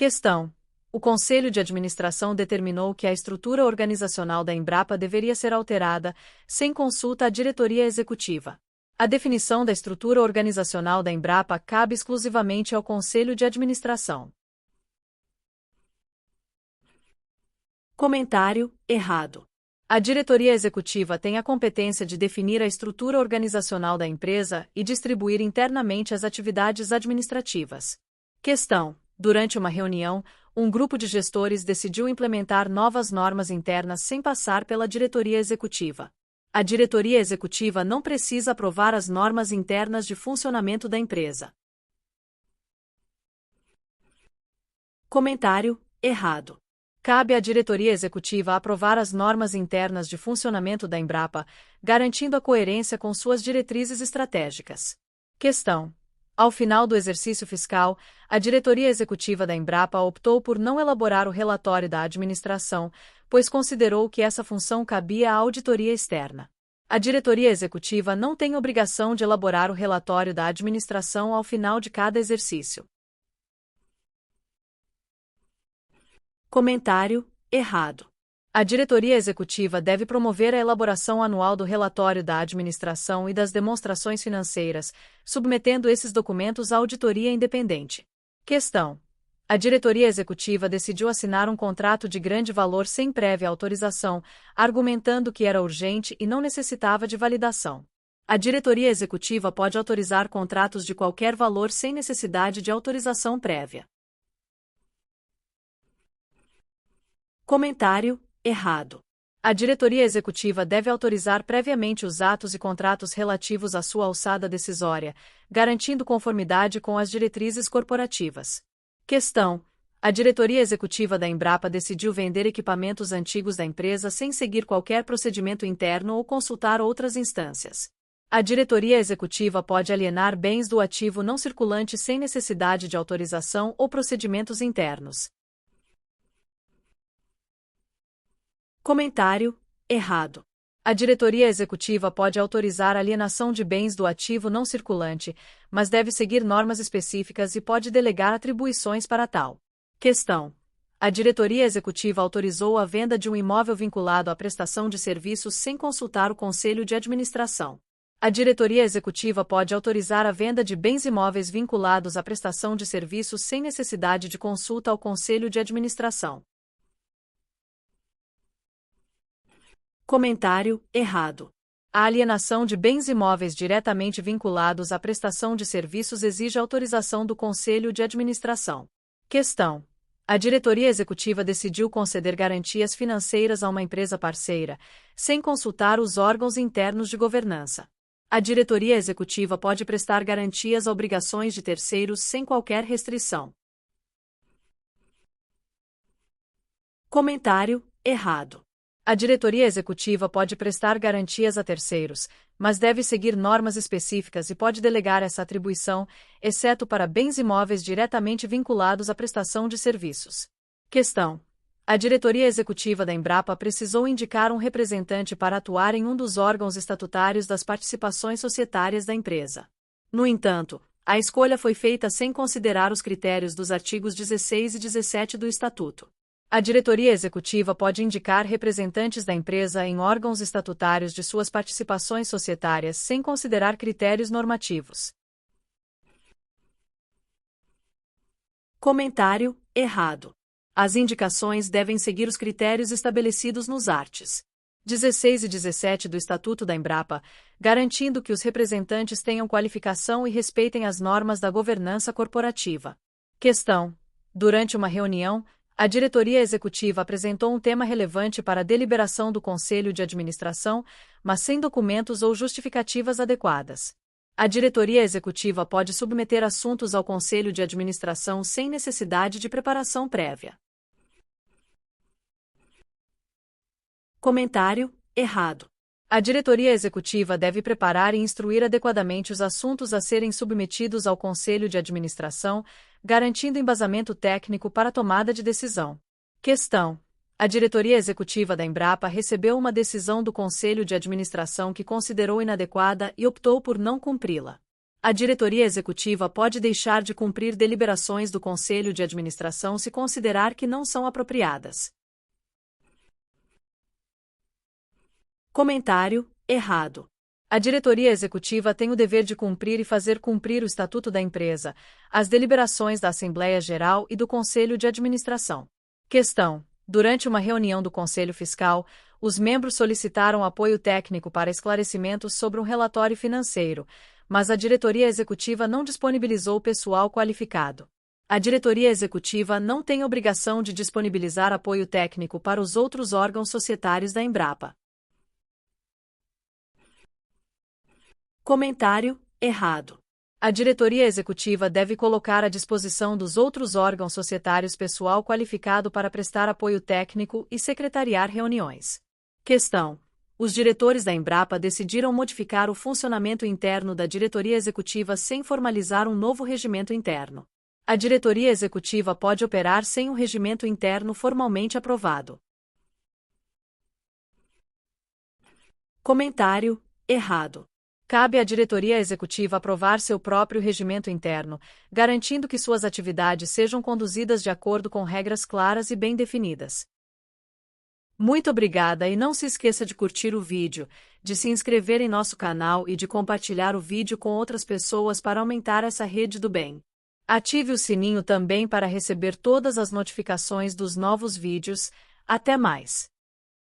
Questão: o Conselho de Administração determinou que a estrutura organizacional da Embrapa deveria ser alterada, sem consulta à diretoria executiva. A definição da estrutura organizacional da Embrapa cabe exclusivamente ao Conselho de Administração. Comentário: errado. A diretoria executiva tem a competência de definir a estrutura organizacional da empresa e distribuir internamente as atividades administrativas. Questão: durante uma reunião, um grupo de gestores decidiu implementar novas normas internas sem passar pela diretoria executiva. A diretoria executiva não precisa aprovar as normas internas de funcionamento da empresa. Comentário: errado. Cabe à diretoria executiva aprovar as normas internas de funcionamento da Embrapa, garantindo a coerência com suas diretrizes estratégicas. Questão: ao final do exercício fiscal, a diretoria executiva da Embrapa optou por não elaborar o relatório da administração, pois considerou que essa função cabia à auditoria externa. A diretoria executiva não tem obrigação de elaborar o relatório da administração ao final de cada exercício. Comentário: errado. A diretoria executiva deve promover a elaboração anual do relatório da administração e das demonstrações financeiras, submetendo esses documentos à auditoria independente. Questão: a diretoria executiva decidiu assinar um contrato de grande valor sem prévia autorização, argumentando que era urgente e não necessitava de validação. A diretoria executiva pode autorizar contratos de qualquer valor sem necessidade de autorização prévia. Comentário: errado. A diretoria executiva deve autorizar previamente os atos e contratos relativos à sua alçada decisória, garantindo conformidade com as diretrizes corporativas. Questão: a diretoria executiva da Embrapa decidiu vender equipamentos antigos da empresa sem seguir qualquer procedimento interno ou consultar outras instâncias. A diretoria executiva pode alienar bens do ativo não circulante sem necessidade de autorização ou procedimentos internos. Comentário: errado. A diretoria executiva pode autorizar a alienação de bens do ativo não circulante, mas deve seguir normas específicas e pode delegar atribuições para tal. Questão: a diretoria executiva autorizou a venda de um imóvel vinculado à prestação de serviços sem consultar o Conselho de Administração. A diretoria executiva pode autorizar a venda de bens imóveis vinculados à prestação de serviços sem necessidade de consulta ao Conselho de Administração. Comentário: errado. A alienação de bens imóveis diretamente vinculados à prestação de serviços exige autorização do Conselho de Administração. Questão: a diretoria executiva decidiu conceder garantias financeiras a uma empresa parceira, sem consultar os órgãos internos de governança. A diretoria executiva pode prestar garantias a obrigações de terceiros sem qualquer restrição. Comentário: errado. A diretoria executiva pode prestar garantias a terceiros, mas deve seguir normas específicas e pode delegar essa atribuição, exceto para bens imóveis diretamente vinculados à prestação de serviços. Questão: a diretoria executiva da Embrapa precisou indicar um representante para atuar em um dos órgãos estatutários das participações societárias da empresa. No entanto, a escolha foi feita sem considerar os critérios dos artigos 16 e 17 do Estatuto. A diretoria executiva pode indicar representantes da empresa em órgãos estatutários de suas participações societárias sem considerar critérios normativos. Comentário: errado. As indicações devem seguir os critérios estabelecidos nos arts. 16 e 17 do Estatuto da Embrapa, garantindo que os representantes tenham qualificação e respeitem as normas da governança corporativa. Questão: durante uma reunião, a diretoria executiva apresentou um tema relevante para a deliberação do Conselho de Administração, mas sem documentos ou justificativas adequadas. A diretoria executiva pode submeter assuntos ao Conselho de Administração sem necessidade de preparação prévia. Comentário: errado. A diretoria executiva deve preparar e instruir adequadamente os assuntos a serem submetidos ao Conselho de Administração, garantindo embasamento técnico para a tomada de decisão. Questão: a diretoria executiva da Embrapa recebeu uma decisão do Conselho de Administração que considerou inadequada e optou por não cumpri-la. A diretoria executiva pode deixar de cumprir deliberações do conselho de administração se considerar que não são apropriadas. Comentário: errado. A diretoria executiva tem o dever de cumprir e fazer cumprir o estatuto da empresa, as deliberações da Assembleia Geral e do Conselho de Administração. Questão: durante uma reunião do Conselho Fiscal, os membros solicitaram apoio técnico para esclarecimentos sobre um relatório financeiro, mas a diretoria executiva não disponibilizou pessoal qualificado. A diretoria executiva não tem obrigação de disponibilizar apoio técnico para os outros órgãos societários da Embrapa. Comentário: errado. A diretoria executiva deve colocar à disposição dos outros órgãos societários pessoal qualificado para prestar apoio técnico e secretariar reuniões. Questão: os diretores da Embrapa decidiram modificar o funcionamento interno da diretoria executiva sem formalizar um novo regimento interno. A diretoria executiva pode operar sem um regimento interno formalmente aprovado. Comentário: errado. Cabe à diretoria executiva aprovar seu próprio regimento interno, garantindo que suas atividades sejam conduzidas de acordo com regras claras e bem definidas. Muito obrigada e não se esqueça de curtir o vídeo, de se inscrever em nosso canal e de compartilhar o vídeo com outras pessoas para aumentar essa rede do bem. Ative o sininho também para receber todas as notificações dos novos vídeos. Até mais!